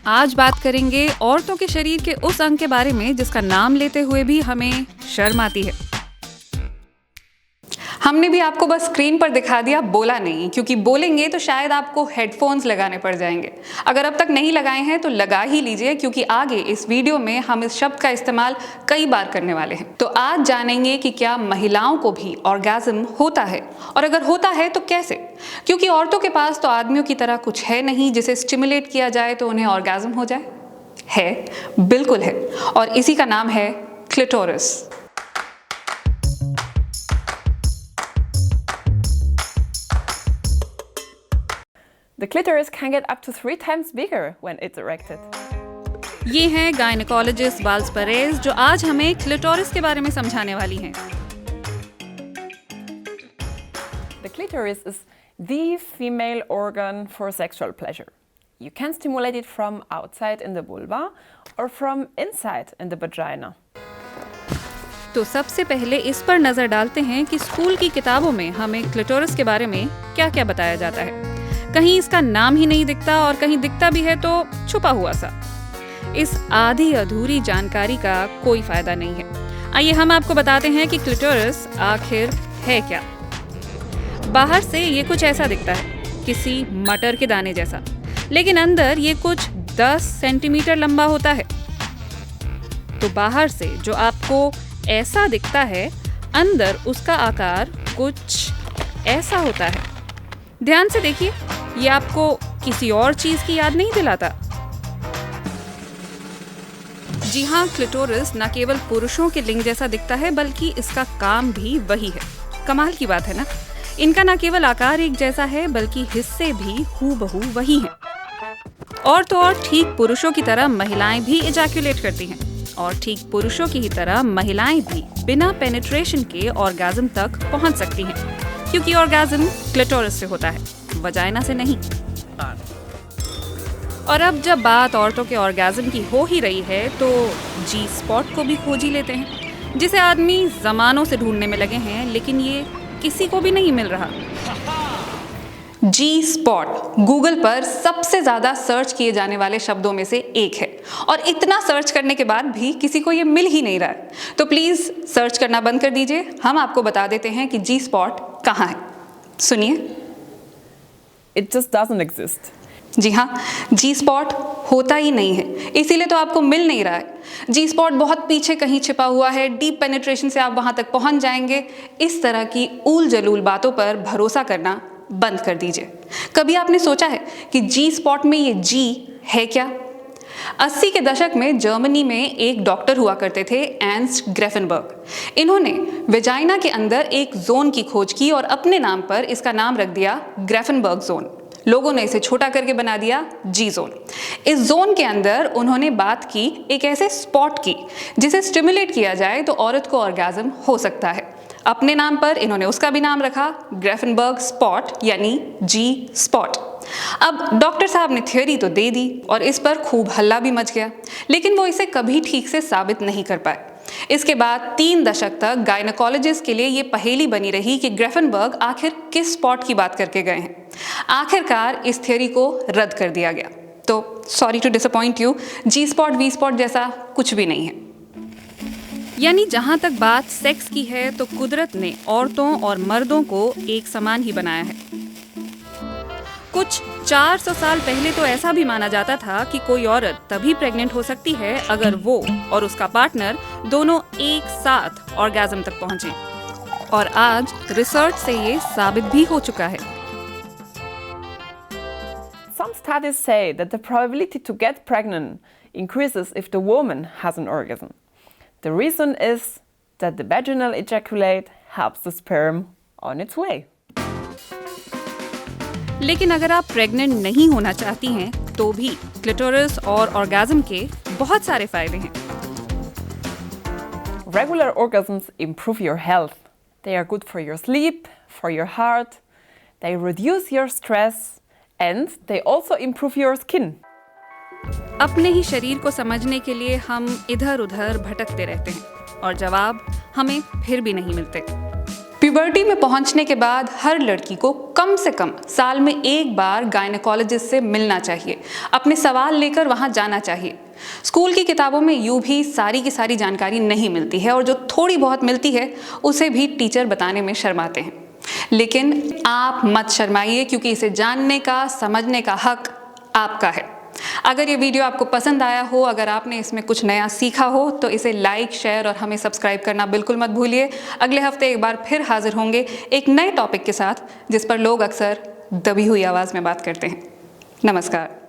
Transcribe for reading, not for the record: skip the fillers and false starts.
आज बात करेंगे औरतों के शरीर के उस अंग के बारे में जिसका नाम लेते हुए भी हमें शर्म आती है। हमने भी आपको बस स्क्रीन पर दिखा दिया, बोला नहीं, क्योंकि बोलेंगे तो शायद आपको हेडफोन्स लगाने पड़ जाएंगे। अगर अब तक नहीं लगाए हैं तो लगा ही लीजिए, क्योंकि आगे इस वीडियो में हम इस शब्द का इस्तेमाल कई बार करने वाले हैं। तो आज जानेंगे कि क्या महिलाओं को भी ऑर्गेज़म होता है, और अगर होता है तो कैसे, क्योंकि औरतों के पास तो आदमियों की तरह कुछ है नहीं जिसे स्टिमुलेट किया जाए तो उन्हें ऑर्गेज़म हो जाए। है, बिल्कुल है, और इसी का नाम है clitoris. The clitoris can get up to 3 times bigger when it's erected. ये हैं गायनेकोलॉजिस्ट वाल्स परेज, जो आज हमें क्लिटोरिस के बारे में समझाने वाली हैं। The clitoris is the female organ for sexual pleasure. You can stimulate it from outside in the vulva or from inside in the vagina. तो सबसे पहले इस पर नजर डालते हैं कि स्कूल की किताबों में हमें क्लिटोरिस के बारे में क्या-क्या बताया जाता है। कहीं इसका नाम ही नहीं दिखता, और कहीं दिखता भी है तो छुपा हुआ सा। इस आधी अधूरी जानकारी का कोई फायदा नहीं है। आइए हम आपको बताते हैं कि क्लिटोरिस आखिर है क्या। बाहर से ये कुछ ऐसा दिखता है, किसी मटर के दाने जैसा, लेकिन अंदर ये कुछ 10 सेंटीमीटर लंबा होता है। तो बाहर से जो आपको ऐसा दिखता है, अंदर उसका आकार कुछ ऐसा होता है। ध्यान से देखिए, ये आपको किसी और चीज की याद नहीं दिलाता? जी हाँ, क्लिटोरिस न केवल पुरुषों के लिंग जैसा दिखता है, बल्कि इसका काम भी वही है। कमाल की बात है ना। इनका न केवल आकार एक जैसा है, बल्कि हिस्से भी हूबहू वही हैं। और तो और ठीक पुरुषों की तरह महिलाएं भी इजैक्युलेट करती हैं, और ठीक पुरुषों की ही तरह महिलाएं भी बिना पेनिट्रेशन के ऑर्गेज़म तक पहुंच सकती हैं, क्योंकि ऑर्गेज़म क्लिटोरिस से होता है, वजाइना से नहीं। और अब जब बात औरतों के ऑर्गेज़म की हो ही रही है, तो जी स्पॉट को भी खोज ही लेते हैं, जिसे आदमी ज़मानों से ढूंढने में लगे हैं, लेकिन ये किसी को भी नहीं मिल रहा। जी स्पॉट गूगल पर सबसे ज़्यादा सर्च किए जाने वाले शब्दों में से एक है, और इतना सर्च करने के बाद भी किसी को ये मिल ही नहीं रहा है। तो प्लीज़ सर्च करना बंद कर दीजिए, हम आपको बता देते हैं कि जी स्पॉट कहाँ है। सुनिए। It just doesn't exist. जी हाँ, जी स्पॉट होता ही नहीं है, इसीलिए तो आपको मिल नहीं रहा है। जी स्पॉट बहुत पीछे कहीं छिपा हुआ है, डीप पेनिट्रेशन से आप वहाँ तक पहुँच जाएंगे। इस तरह की ऊल जलूल बातों पर भरोसा करना बंद कर दीजिए। कभी आपने सोचा है कि जी स्पॉट में ये जी है क्या? 80 के दशक में जर्मनी में एक डॉक्टर हुआ करते थे, एर्नस्ट ग्रेफेनबर्ग। इन्होंने वेजाइना के अंदर एक जोन की खोज की और अपने नाम पर इसका नाम रख दिया ग्रेफेनबर्ग जोन। लोगों ने इसे छोटा करके बना दिया जी जोन। इस जोन के अंदर उन्होंने बात की एक ऐसे स्पॉट की जिसे स्टिमुलेट किया जाए तो औरत को ऑर्गेज़म हो सकता है। अपने नाम पर इन्होंने उसका भी नाम रखा, ग्रेफेनबर्ग स्पॉट, यानी जी स्पॉट। अब डॉक्टर साहब ने थ्योरी तो दे दी और इस पर खूब हल्ला भी मच गया, लेकिन वो इसे कभी ठीक से साबित नहीं कर पाए। इसके बाद 3 दशक तक गायनेकोलॉजिस्ट के लिए ये पहेली बनी रही कि ग्रेफेनबर्ग आखिर किस स्पॉट की बात करके गए हैं। आखिरकार इस थ्योरी को रद्द कर दिया गया। तो sorry to disappoint you, G spot V spot जैसा कुछ भी नहीं है। यानी जहाँ तक बात सेक्स की है, तो कुदरत ने औरतों और मर्दों को एक समान ही बनाया है। कुछ 400 साल पहले तो ऐसा भी माना जाता था कि कोई औरत तभी प्रेग्नेंट हो सकती है अगर वो और उसका पार्टनर दोनों एक साथ ऑर्गेज़म तक पहुंचे, और आज रिसर्च से ये साबित भी हो चुका है। Some studies say that the probability to get pregnant increases if the woman has an orgasm. The reason is that the vaginal ejaculate helps the sperm on its way. लेकिन अगर आप प्रेग्नेंट नहीं होना चाहती हैं, तो भी क्लिटोरिस और ऑर्गेज़म के बहुत सारे फायदे हैं। Regular orgasms improve your health. They are good for your sleep, for your heart. They reduce your stress and they also improve your skin. अपने ही शरीर को समझने के लिए हम इधर उधर भटकते रहते हैं, और जवाब हमें फिर भी नहीं मिलते। प्यूबर्टी में पहुंचने के बाद हर लड़की को कम से कम साल में एक बार गायनेकोलॉजिस्ट से मिलना चाहिए, अपने सवाल लेकर वहां जाना चाहिए। स्कूल की किताबों में यूं भी सारी की सारी जानकारी नहीं मिलती है और जो थोड़ी बहुत मिलती है उसे भी टीचर बताने में शर्माते हैं। लेकिन आप मत शर्माइए, क्योंकि इसे जानने का, समझने का हक आपका है। अगर ये वीडियो आपको पसंद आया हो, अगर आपने इसमें कुछ नया सीखा हो, तो इसे लाइक, शेयर और हमें सब्सक्राइब करना बिल्कुल मत भूलिए। अगले हफ्ते एक बार फिर हाजिर होंगे एक नए टॉपिक के साथ, जिस पर लोग अक्सर दबी हुई आवाज़ में बात करते हैं। नमस्कार।